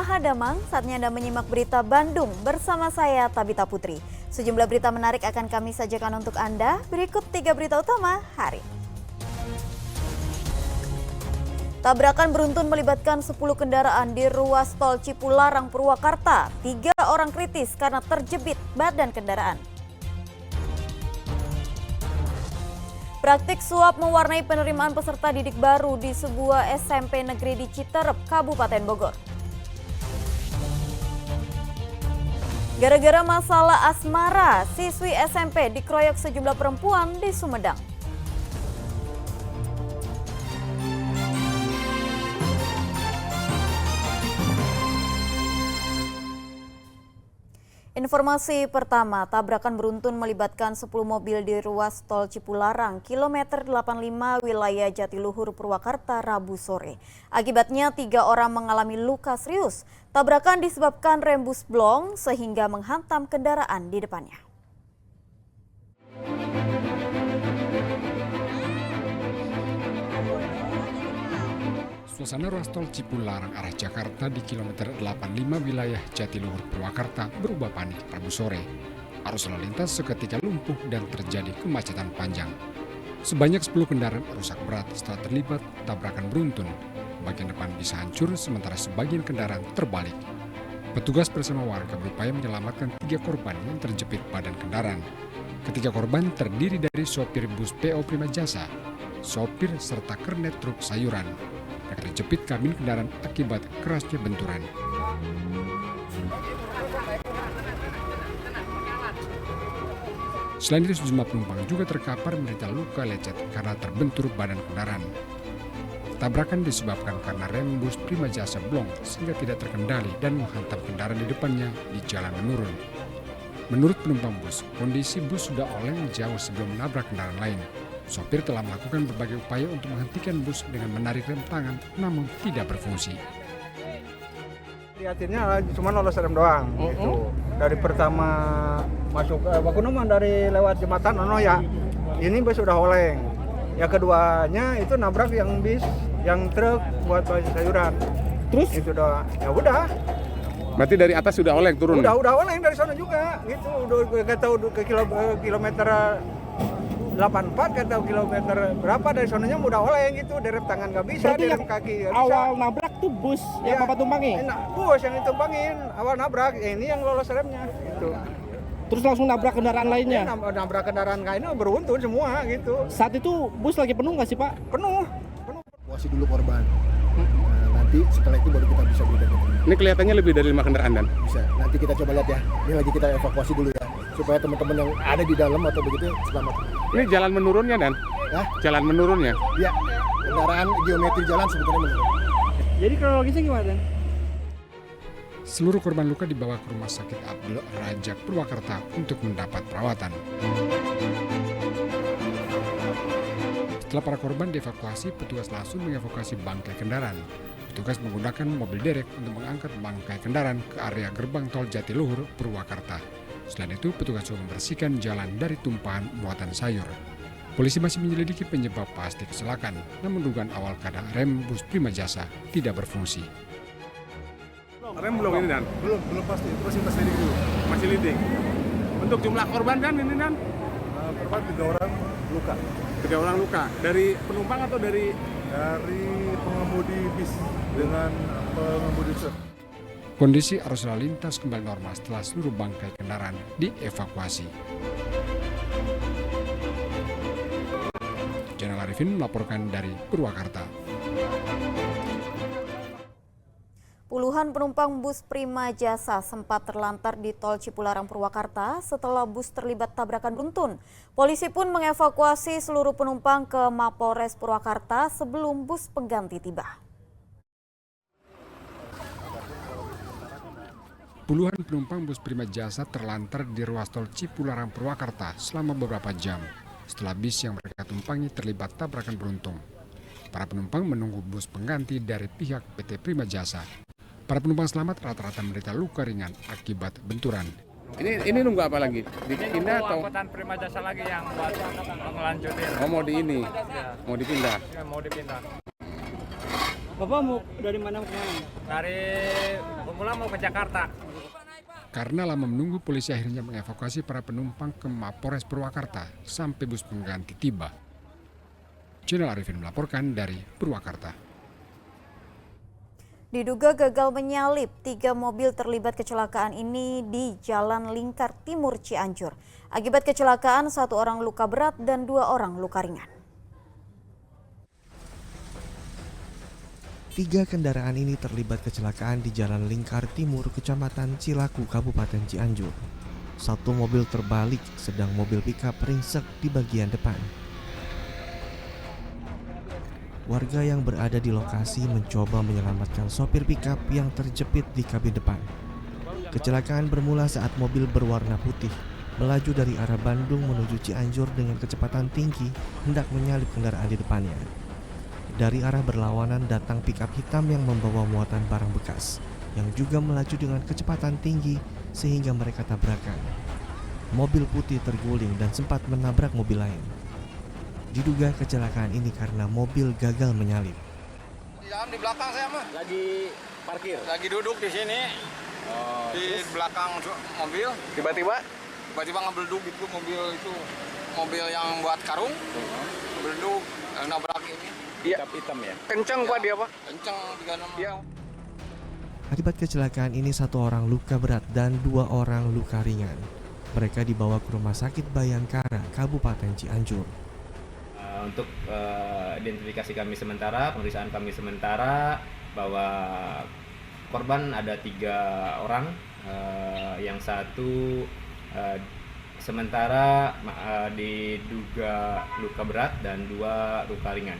Mahadamang, saatnya Anda menyimak berita Bandung bersama saya Tabita Putri. Sejumlah berita menarik akan kami sajikan untuk Anda. Berikut 3 berita utama hari. Tabrakan beruntun melibatkan 10 kendaraan di ruas tol Cipularang, Purwakarta. 3 orang kritis karena terjepit badan kendaraan. Praktik suap mewarnai penerimaan peserta didik baru di sebuah SMP negeri di Citerep, Kabupaten Bogor. Gara-gara masalah asmara, siswi SMP dikeroyok sejumlah perempuan di Sumedang. Informasi pertama, tabrakan beruntun melibatkan 10 mobil di ruas tol Cipularang, kilometer 85 wilayah Jatiluhur, Purwakarta, Rabu sore. Akibatnya 3 orang mengalami luka serius. Tabrakan disebabkan rem bus blong sehingga menghantam kendaraan di depannya. Suasana ruas tol Cipularang arah Jakarta di kilometer 85 wilayah Jatiluhur, Purwakarta berubah panik Rabu sore. Arus lalu lintas seketika lumpuh dan terjadi kemacetan panjang. Sebanyak 10 kendaraan rusak berat setelah terlibat tabrakan beruntun. Bagian depan bisa hancur sementara sebagian kendaraan terbalik. Petugas bersama warga berupaya menyelamatkan 3 korban yang terjepit badan kendaraan. Ketiga korban terdiri dari sopir bus PO Prima Jasa, sopir serta kernet truk sayuran. Mereka terjepit kabin kendaraan akibat kerasnya benturan. Selain itu, sejumlah penumpang juga terkapar menderita luka lecet karena terbentur badan kendaraan. Tabrakan disebabkan karena rem bus Prima Jasa blong sehingga tidak terkendali dan menghantam kendaraan di depannya di jalan menurun. Menurut penumpang bus, kondisi bus sudah oleng jauh sebelum menabrak kendaraan lain. Sopir telah melakukan berbagai upaya untuk menghentikan bus dengan menarik rem tangan, namun tidak berfungsi. Lihatinnya cuma lolos rem doang. Gitu. Dari pertama masuk Bakunuman dari lewat jembatan ya, ini bus sudah oleng. Yang keduanya itu nabrak yang bis, yang truk buat sayuran. Terus? Itu udah. Berarti dari atas sudah oleng turun? Udah oleng dari sana juga. Gitu. Udah ke kilometer 84 kata kilometer berapa dari sonanya udah oleng gitu, derep tangan nggak bisa, berarti derep kaki nggak bisa. Awal nabrak tuh bus yang Bapak tumpangi? Bus yang ditumpangin, awal nabrak, ini yang lolos remnya gitu. Terus langsung nabrak kendaraan lainnya? Nabrak kendaraan lainnya beruntun semua gitu. Saat itu bus lagi penuh nggak sih Pak? Penuh. Evakuasi dulu korban. Nah, nanti setelah itu baru kita bisa bedakan. Ini kelihatannya lebih dari 5 kendaraan dan? Bisa, nanti kita coba lihat ya. Ini lagi kita evakuasi dulu ya, supaya teman-teman yang ada di dalam atau begitu selamat. Ini jalan menurunnya dan? Ya? Jalan menurunnya? Ya, kendaraan geometri jalan sebetulnya menurun. Jadi kronologisnya gimana dan? Seluruh korban luka dibawa ke Rumah Sakit Abdul Rajak, Purwakarta untuk mendapat perawatan. Setelah para korban dievakuasi, petugas langsung mengevakuasi bangkai kendaraan. Petugas menggunakan mobil derek untuk mengangkat bangkai kendaraan ke area gerbang tol Jatiluhur, Purwakarta. Selain itu, petugas juga membersihkan jalan dari tumpahan muatan sayur. Polisi masih menyelidiki penyebab pasti kecelakaan, namun dugaan awal karena rem bus Prima Jasa tidak berfungsi. Rem belum ini dan? Belum pasti, itu masih kita selidiki dulu. Masih leading. Untuk jumlah korban dan ini dan? Korban 3 orang luka. 3 orang luka. Dari penumpang atau dari? Dari pengemudi bis dengan pengemudi truk. Kondisi arus lalu lintas kembali normal setelah seluruh bangkai kendaraan dievakuasi. Janal Arifin melaporkan dari Purwakarta. Puluhan penumpang bus Prima Jasa sempat terlantar di tol Cipularang, Purwakarta setelah bus terlibat tabrakan beruntun. Polisi pun mengevakuasi seluruh penumpang ke Mapolres Purwakarta sebelum bus pengganti tiba. Puluhan penumpang bus Prima Jasa terlantar di ruas tol Cipularang, Purwakarta selama beberapa jam setelah bis yang mereka tumpangi terlibat tabrakan beruntun. Para penumpang menunggu bus pengganti dari pihak PT Prima Jasa. Para penumpang selamat rata-rata menderita luka ringan akibat benturan. Ini nunggu apa lagi? Dipindah atau? Angkutan Prima Jasa lagi yang buat melanjutin. Oh mau di ini? Ya. Mau dipindah? Ya, mau dipindah. Bapak mau dari mana ke mana? Dari Pemulang mau ke Jakarta. Karena lama menunggu, polisi akhirnya mengevakuasi para penumpang ke Mapores Purwakarta sampai bus pengganti tiba. Channel Arifin melaporkan dari Purwakarta. Diduga gagal menyalip, 3 mobil terlibat kecelakaan ini di Jalan Lingkar Timur Cianjur. Akibat kecelakaan, 1 orang luka berat dan 2 orang luka ringan. 3 kendaraan ini terlibat kecelakaan di Jalan Lingkar Timur, Kecamatan Cilaku, Kabupaten Cianjur. 1 mobil terbalik, sedang mobil pickup ringsek di bagian depan. Warga yang berada di lokasi mencoba menyelamatkan sopir pickup yang terjepit di kabin depan. Kecelakaan bermula saat mobil berwarna putih melaju dari arah Bandung menuju Cianjur dengan kecepatan tinggi hendak menyalip kendaraan di depannya. Dari arah berlawanan datang pickup hitam yang membawa muatan barang bekas yang juga melaju dengan kecepatan tinggi sehingga mereka tabrakan. Mobil putih terguling dan sempat menabrak mobil lain. Diduga kecelakaan ini karena mobil gagal menyalip. Di belakang saya mah. Lagi parkir. Lagi duduk di sini. Di belakang mobil. Tiba-tiba ngebelduk gitu mobil itu. Mobil yang buat karung. Ngebelduk, nabrak ini. Pickup hitam ya? Kenceng Pak dia Pak. Kenceng 36. Iya. Akibat kecelakaan ini 1 orang luka berat dan 2 orang luka ringan. Mereka dibawa ke Rumah Sakit Bayangkara, Kabupaten Cianjur. Untuk identifikasi kami sementara, pemeriksaan kami sementara bahwa korban ada 3 orang, yang 1 sementara diduga luka berat dan 2 luka ringan.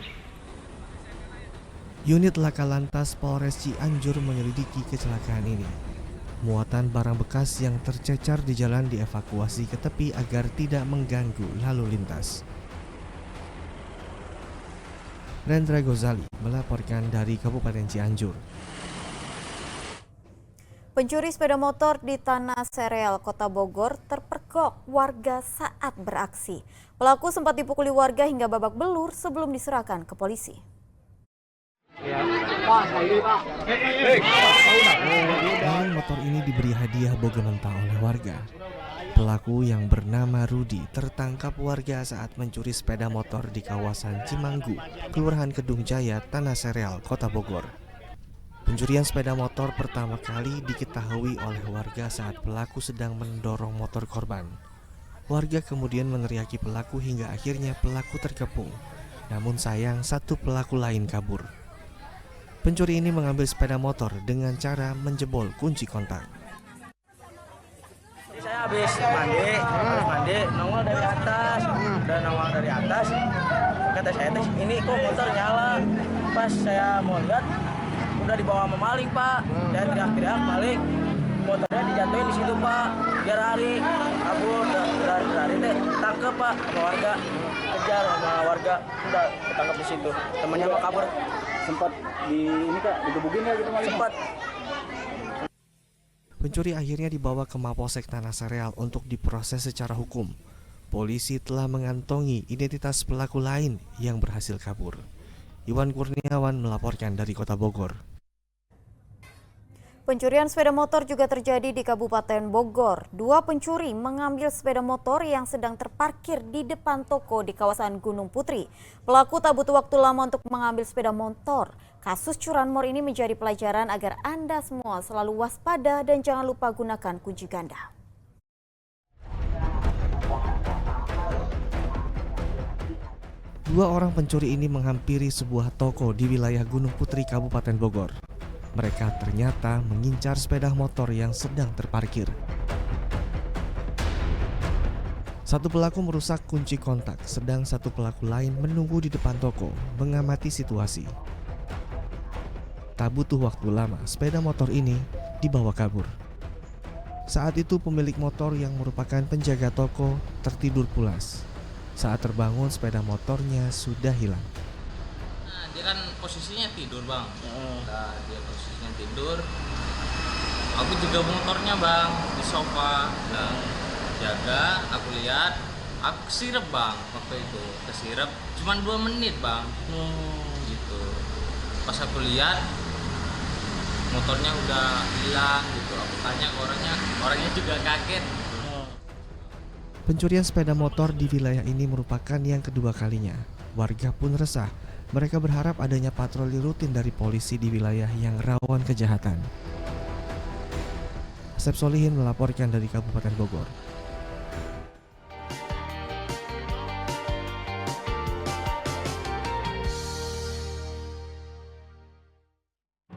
Unit Laka Lantas Polres Cianjur menyelidiki kecelakaan ini. Muatan barang bekas yang tercecar di jalan dievakuasi ke tepi agar tidak mengganggu lalu lintas. Rendra Gozali melaporkan dari Kabupaten Cianjur. Pencuri sepeda motor di Tanah Sereal, Kota Bogor terpergok warga saat beraksi. Pelaku sempat dipukuli warga hingga babak belur sebelum diserahkan ke polisi. Barang motor ini diberi hadiah boga mentah oleh warga. Pelaku yang bernama Rudi tertangkap warga saat mencuri sepeda motor di kawasan Cimanggu, Kelurahan Kedung Jaya, Tanah Sereal, Kota Bogor. Pencurian sepeda motor pertama kali diketahui oleh warga saat pelaku sedang mendorong motor korban. Warga kemudian meneriaki pelaku hingga akhirnya pelaku terkepung. Namun sayang 1 pelaku lain kabur. Pencuri ini mengambil sepeda motor dengan cara menjebol kunci kontak. Saya habis mandi, nongol dari atas, udah nongol dari atas. Kata saya ini kok motor nyala. Pas saya mau lihat, udah dibawa sama maling Pak. Saya teriak-teriak maling, motornya dijatuhin di situ Pak. Dia lari, kabur, lari deh, tangkep Pak sama warga, kejar sama warga, udah ketangkep di situ. Temannya mau kabur. Sempat digebukin ya gitu maling. Sempat. Pencuri akhirnya dibawa ke Mapolsek Tanah Sereal untuk diproses secara hukum. Polisi telah mengantongi identitas pelaku lain yang berhasil kabur. Iwan Kurniawan melaporkan dari Kota Bogor. Pencurian sepeda motor juga terjadi di Kabupaten Bogor. 2 pencuri mengambil sepeda motor yang sedang terparkir di depan toko di kawasan Gunung Putri. Pelaku tak butuh waktu lama untuk mengambil sepeda motor. Kasus curanmor ini menjadi pelajaran agar Anda semua selalu waspada dan jangan lupa gunakan kunci ganda. Dua orang pencuri ini menghampiri sebuah toko di wilayah Gunung Putri, Kabupaten Bogor. Mereka ternyata mengincar sepeda motor yang sedang terparkir. 1 pelaku merusak kunci kontak, sedang 1 pelaku lain menunggu di depan toko, mengamati situasi. Tak butuh waktu lama, sepeda motor ini dibawa kabur. Saat itu pemilik motor yang merupakan penjaga toko tertidur pulas. Saat terbangun, sepeda motornya sudah hilang. Nah, dia kan posisinya tidur bang. Nah, dia posisinya tidur. Aku juga motornya bang di sofa. Nah, jaga, aku lihat, aku kesirep bang waktu itu. Kesirep, cuman 2 menit bang. Gitu. Pas aku lihat motornya udah hilang gitu. Aku tanya ke orangnya juga kaget. Pencurian sepeda motor di wilayah ini merupakan yang kedua kalinya. Warga pun resah. Mereka berharap adanya patroli rutin dari polisi di wilayah yang rawan kejahatan. Asep Solihin melaporkan dari Kabupaten Bogor.